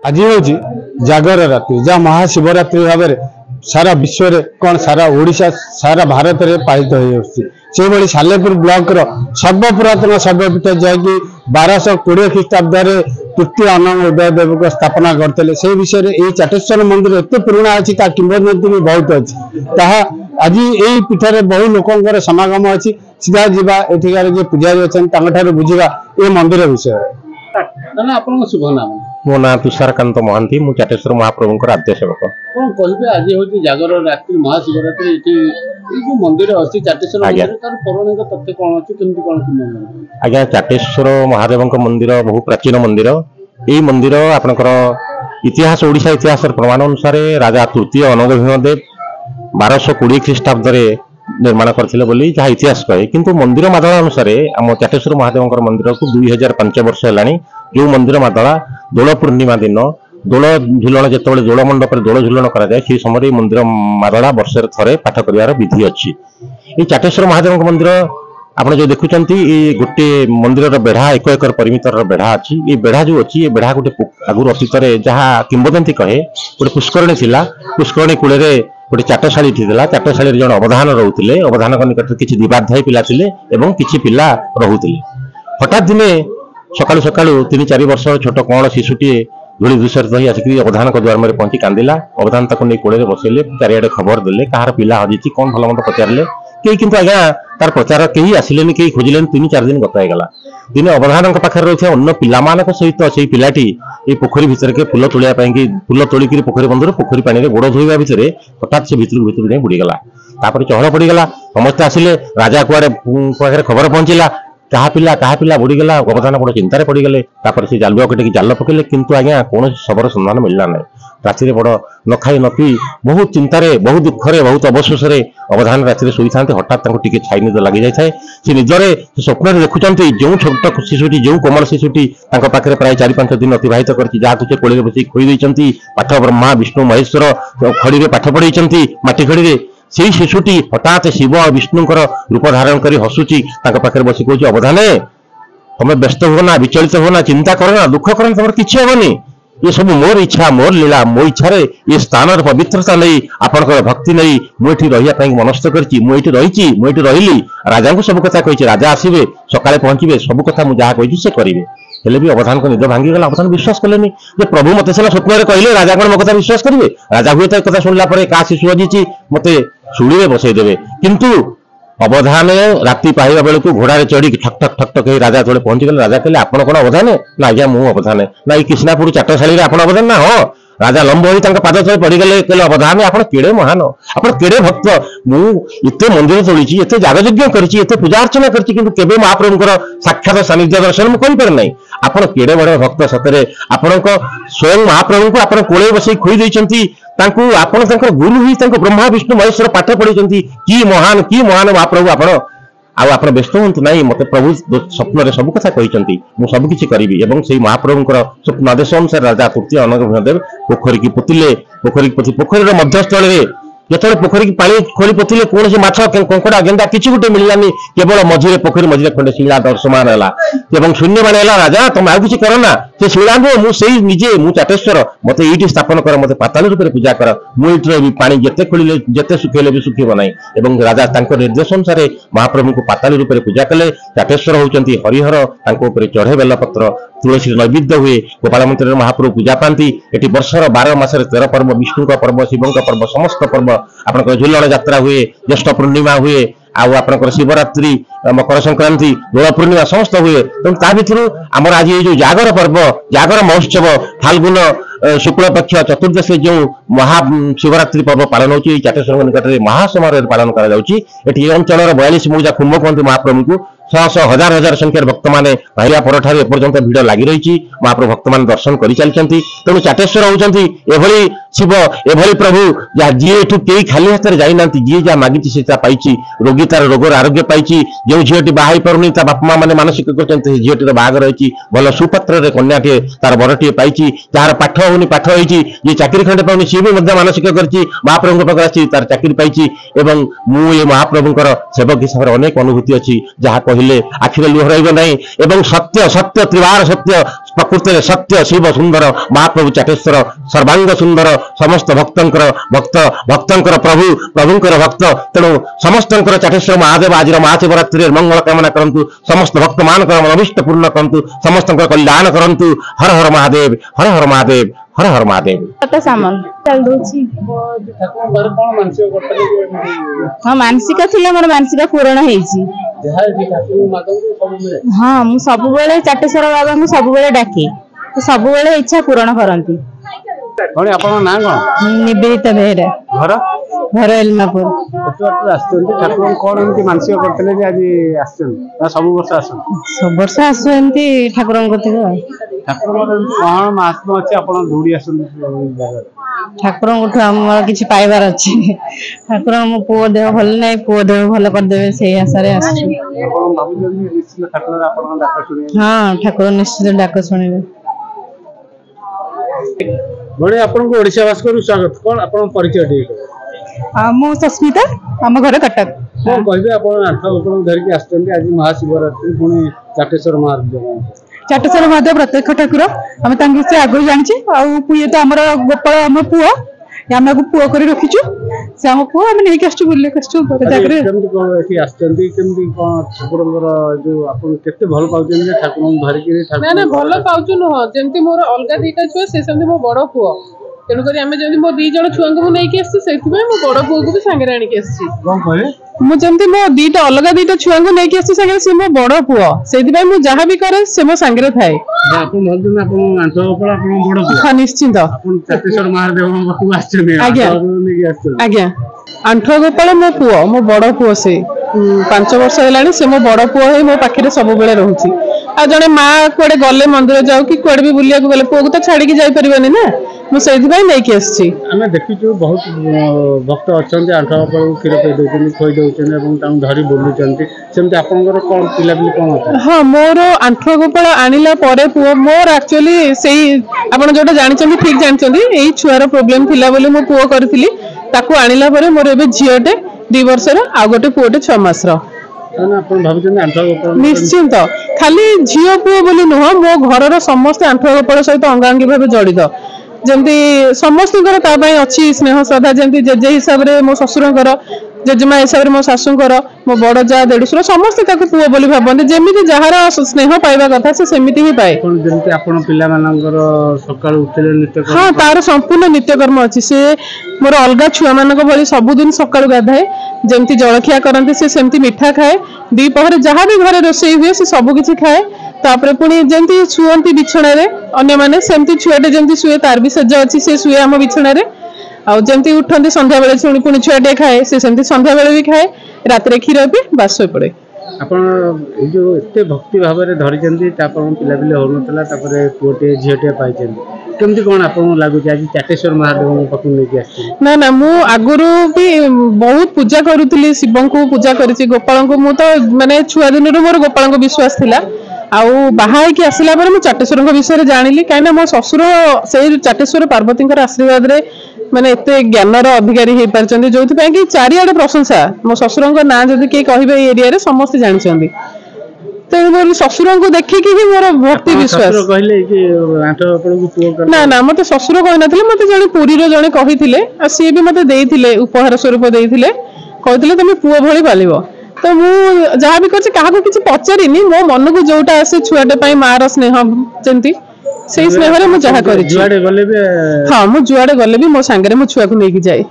आज हूँ जागर रात्रि जहाँ महाशिवरात्रि भाव में सारा विश्व रे कौन सारा ओडिशा सारा भारत में पालित हो सालेपुर ब्लॉक रो सर्वपुरातन शैवपीठ जहाँकि 1220 ख्रीष्टाब्द तृतीय अनंग उदयदेव को स्थापना करते से विषय में ये चाटेश्वर मंदिर एत पुराणा अच्छी किंवदंती भी बहुत अच्छी आज यही पीठ में बहु लोक समागम अच्छी सीधा जावा एठिकार जो पुजारी अच्छा बुझा ये मंदिर विषय शुभ नाम मो ना तुषारकांत महांती मु चाटेश्वर महाप्रभु आद्य सेवक कौन कहे आज हूँ जागर रात्रि महाशिवरात्रि जो मंदिर अच्छी चाटेश्वर मंदिर तार पौराणिक तथ्य कौन अच्छी केमती कौन आज्ञा चाटेश्वर महादेव मंदिर बहु प्राचीन मंदिर यही मंदिर आपणकर इतिहास ओडिशा इतिहास प्रमाण अनुसार राजा तृतीय अनंग भीमदेव 1220 ख्रीष्टाब्द निर्माण करथिले बोली जहाँ इतिहास कहे किंतु मंदिर मादला अनुसार आम चाटेश्वर महादेव मंदिर को 2005 वर्ष है जो मंदिर मादला दोल पूर्णिमा दिन दोल झुलन जो दोल मंडप दोल झुलन कराए से समय मंदिर मादला वर्ष थे पाठ कर विधि अच्छी ये चाटेश्वर महादेव मंदिर आप जो देखुं गोटे मंदिर बेढ़ा 1 एकर परिमितर बेढ़ा अच्छी ये बेढ़ा जो अच्छी ये बेढ़ा गोटे आगुरी अतीत जहाँ किंवदंती कहे गोटे पुष्करणी थिला पुष्करणी कूल गोटे चाटशाली थी चाटशाली जन अवधान रोते अवधान निकट में किसी दिवाध्यायी पिला थिले एवं किसी पिला रोते हठात दिने सकालू सकालू 3-4 वर्ष छोट कौन शिशुटी धूली दूषित हो आसिक अवधान द्वार में पहुंची कांदिला अवधान ताको नहीं कोड़े बसैले चारिआडे खबर देले कहार पिला हजिची कौन भल मंद पचारे कई किंतु आज्ञा तार प्रचार कहीं आसिले कहीं खोजिले 3-4 दिन गतागला दिने अवधान पाखे रही अन्न पिला सहित से पिलाटी ये पोखरी भितर के फूल तोड़ापी फूल तोलिक पोखरी बंधर पोखरी पानी गोड़ धोवा भितर हठात से भितर बुड़ीगला चहल पड़गला समस्ते आसिले राजा कुआड़े पाखे खबर पहुंचला कहा पिला बुड़ीगला अवधान बड़ चिंतार पड़गले से जालुआ कटे जाल पकड़े किंतु आज्ञा कौन शबर सन्धान मिलला ना राति बड़ न खाई न पी बहुत चिंतार बहुत दुखरे बहुत अवशोष अवधान राति शोई था हठात टे छाई निद लगी जाए से निजरे स्वप्न देखुं जो छोट शिशुटी जो कोमल शिशुटी पाखे प्राय 4-5 दिन अतिबाहित कर कोड़े बस खोई पाठ ब्रह्मा विष्णु महेश्वर खड़ी में पाठ पढ़ई माटी खड़ी से शिशुटी हठात शिव और विष्णुकर रूप धारण कर हसुची पाखे बस कह अवधाने तुम व्यस्त हो ना विचलित हो ना चिंता करना दुख करना तुम किसी हेनी ये सब मोर इच्छा मोर लीला मो इच्छा ये स्थान पवित्रता नहीं आपंकर भक्ति नहीं मुझे रही मनस्थ कर रही राजा को सब कथा कही राजा आसवे सकाले पहुंचे सब कथा मुझे जहाँ कही से करेंगे हेले भी अवधान को निद भांगीगला अवधान विश्वास कलेनी जे प्रभु मत सीना स्वप्न कहले राजा कौन मो कथा विश्वास करेंगे राजा हुए तो कथा शुणला क्या शिशु हजिची मत शुड़ी बसईदेवे किंतु अवधान राति पाइबा बेलू घोड़ा चढ़ी ठक ठक ठक ठक राजा थोड़े पहुंची गले राजा कहले आपण कौन अवधान ना आज्ञा मु अवधान ना ये कृष्णापुर चाटशाली आप अवधान ना हाँ राजा लंब हो पाद तले पड़गले कहले अवधान आप केड़े महान आप केड़े भक्त मुझे मंदिर तोड़ी एत जागयज्ञ कर पूजा अर्चना कर महाप्रभुर साक्षात सानिध्य दर्शन मुझे कर ना आप केड़े बड़े भक्त सतरे आपण स्वयं महाप्रभु को आप कोले बस खोई देती गुरु ही ब्रह्मा विष्णु महेश्वर पाठ पढ़ी कि महान महाप्रभु आप व्यस्त हूँ ना मत प्रभु स्वप्न सब कथा कहते मुझे सबकि करी से महाप्रभुर स्वप्न आदेश अनुसार राजा तृतीय अनंग भीमदेव पोखरी की पोतिले पोखरी मध्यस्थल जो पोखरी की पानी खोली पोतिले कौन से माछ कंकड़ा गेंदा किसी गोटे मिललानी केवल मझे पोखरी मझे खंडे शिला दर्शमान है शून्य मान राजा तुम आउ कि कर ना से शिला नुह मुझे निजे मु चाटेश्वर मत ये स्थापन कर मत पाताल रूप पूजा कर मुझे पानी जिते खोलिले जिते सुखेले भी सुखब ना राजा निर्देश अनुसार महाप्रभु को पाताल रूप पूजा कले चाटेश्वर होती हरिहर चढ़े बेलपत्र तुलसी नैवेद्य हुए गोपाल मंदिर महाप्रभु पूजा पाती ये वर्षर 12 मास 13 पर्व विष्णु का पर्व शिव का पर्व समस्त पर्व आप झुलन यात्रा हुए ज्येष्ठ पूर्णिमा हुए आपंकर शिवरात्रि मकर संक्रांति दोल पूर्णिमा समस्त हुए तेणु ता भर आमर आज ये जो जागर पर्व जागर महोत्सव फाल्गुन शुक्ल पक्ष चतुर्दश जो महाशिवरात्रि पर्व पालन होती चाटेश्वर निकट में महासमारोह पालन कर अंचल 42 मौजा कुंभ कहते महाप्रभु को शह हजार हजार संख्यार भक्त मैंने बाहरिया पर एपर्यंत भिड़ लगी रही महाप्रभु भक्त मैंने दर्शन कर चलती तेणु चाटेश्वर होती शिव एभली प्रभु जी एठू कई खाली हाथ में जाइना जी जहाँ मागिची से पाई रोगी तार रोगर आरोग्य पाई जो झीटी बाहर पारुनी बापा माँ मैंने मानसिक कर झीटर बाहर रही भल सुपत्र कन्याटे तार बरटे पाई जार पाठ होनी पाठ होती ये चाकरी खंडे पाऊनी सी भी मानसिक कर महाप्रभु पाखे आसी तार चाकरी पाई मुझे महाप्रभुंर सेवक हिसाब से अनेक अनुभूति अच्छी जहाँ कहले आखिरे लुह रही सत्य सत्य त्रिवार सत्य प्रकृति सत्य शिव सुंदर महाप्रभु चाटेश्वर सर्वांग सुंदर समस्त भक्तंकर भक्त भक्तंकर प्रभु प्रभुंकर भक्त तेणु समस्तंकर चाटेश्वर महादेव आज महाशिवरात्रि मंगल कामना करंतु समस्त भक्त मान अभिष्ट पूर्ण करंतु समस्तंकर कल्याण करंतु हर हर महादेव हर हर महादेव हर हर महादेव सामान चल दूची हाँ मानसिक थिला मोर मानसिक पूर्ण हेची हाँ मु सब बेले चाटेश्वर बाबा को सब बेले डाके सब बेले इच्छा पूर्ण करंती कौन आपन ना कौन निवेदिता बेहरा घर घर एलमापुर ठाकुर कौन एमती मानसिक करते आज आस सब वर्ष सब वर्ष आसु एमती ठाकुर ठाकुर कौन महात्मा अच्छे आप दौड़ी आस ठाकुर किसी पाइबार अच्छे ठाकुर मो पुओ देह भल ना पुओ देह भल करदे से आशा हाँ ठाकुर निश्चित डाक शुणे बड़े आपन को ओडिशा भास्कर स्वागत कौन आपन परिचय ठीक मो सस्मिता आम घर कटक कौन कहबे आपन आठ उपन धर के आस्तंती आज महाशिवरात्रि पुणी चाटेश्वर महादेव चाटेश्वर महादेव प्रत्यक्ष ठाकुर आम से आगु जानी ये तो आम गोपाल आम पुओ आम पुओ कर रखीचु से आम पुओ आम नहीं आसचु बुले आसचु केमती कोन एठी आस्तंती केमती कोन ठाकुरंकर जो आपन केते भल पाउछन जे ठाकुरन धर के ठाकुर ना भल पाउछु न जेमती मोर अलगा दीटा छुआ से सेमती मो बड़ पुओ तेणु करी आमे जदी मो दी जण छुआ को नहीं के आसी सेति में मो बड़ पुओ को भी संगे राणी के आसी कोन कहे मु जेमती मो दीटा अलगा दीटा छुआ को नहीं के आसी संगे से मो बड़ पुओ सेति में मु जहां भी करे से मो संगे थाए आपन भलदन आपन आंठ ऊपर आपन बड़ पुओ हां निश्चित आपन चाटेश्वर महादेव को आछने आज्ञा आज्ञा आंठ गोपाल मो पुओ मो बड़ पुओ से 5 वर्ष हेलानी से मो बड़ पुओ हे मो पाखरे सब बेले रहउची आ जने मां कोडे गले मंदिर जाऊ कि कोडे भी बुलिया को गले पुओ को तो छाड़ी के जाई परिबनी ना मु सेति भाई नै के आछि हमें देखिछु बहुत भक्त अछन आंठ ऊपर खीर पे दोचन खोई दोचन एवं ताऊ धरी बोलुचंती सेमते आपनकर कोन पिला बिली कोन होता हां मोर आंठ गोपाल आनिला परे पुओ मोर एक्चुअली सेही आपण जोटा जानि चंदी ठीक जानि चंदी एही छुआर प्रॉब्लम थिला बोली मो पुओ करथिली ताको आनिला परे मोर एबे झियोटे 2 वर्ष रो आ गोटे पुओटे 6 मास रो निश्चिंत खाली झील पुओ बोली नुह मो घर समस्त आंठ गोपाल सहित अंगांगी भाव जड़ित जमती समस्त अच्छी स्नेह श्रद्धा जमी जेजे हिसाब से मो ससुर जेजेमा हिसाब से मो शाशुर मो बड़ जा देढ़शुर समस्त पुओ बोली भावती जमी जार स्नेह पाइबा कथा से सेमिति ही पाए हाँ तार संपूर्ण नित्यकर्म अच्छी से मोर अलग छुआ मान भाई सबुदिन सका गाधाए जमती जलखिया करते से सेमती मिठा खाए दीपहर जहाँ भी घर रोषे हुए से सबकि खाए तापर पुणी जमती शुअंती बिछण अन्य माने सेमती छुआटे जमती शुए तार भी सज्ज अच्छी से शुए आम बिछण आमती उठती संध्या बेले पुणी छुआटे खाए से सेमती संध्या बेले भी खाए रात क्षीर पी बास पड़े आपण जो एते भक्ति भाव में धरी पिला पिले हो पुटे झीटे पाई केमती कौन आपको लगुच आज चाटेश्वर महादेव पाक ना ना मु आगुरु भी बहुत पूजा करुली शिव को पूजा करी गोपाल को मु तो माने छुआ दिन मोर गोपाल को विश्वास थिला आउ बाहा की आसला मु चाटेश्वर विषय जानिली कहीं मो ससुर से चाटेश्वर पार्वती आशीर्वाद रे माने एते ज्ञानर अधिकारी हो पारछन्ती जो कि चारिआडे प्रशंसा मो ससुर ना जदि के कहबे एरिया रे समस्त जानिछन्ती तो मोर ससुर को देखिकी ही मोर भक्ति विश्वास कहले कि आंठ ऊपर को पुओ कर ना ना मते ससुर कहि नथिले मते जने पुरी रो जने कहिथिले आ सी भी मते देइथिले उपहार स्वरूप देइथिले कहिथिले तुम पुओ भଳି पालिबो तो मु जहाँ भी करछि काहा को किछि पचारिनी मो मन को जोटा आसे छुआटे पई मार स्नेह जेंती सेही स्नेह रे मु जहा करि जुआडे गले भी हां मु जुआडे गले भी मो संगे रे मो छुआ को नेकी जाए।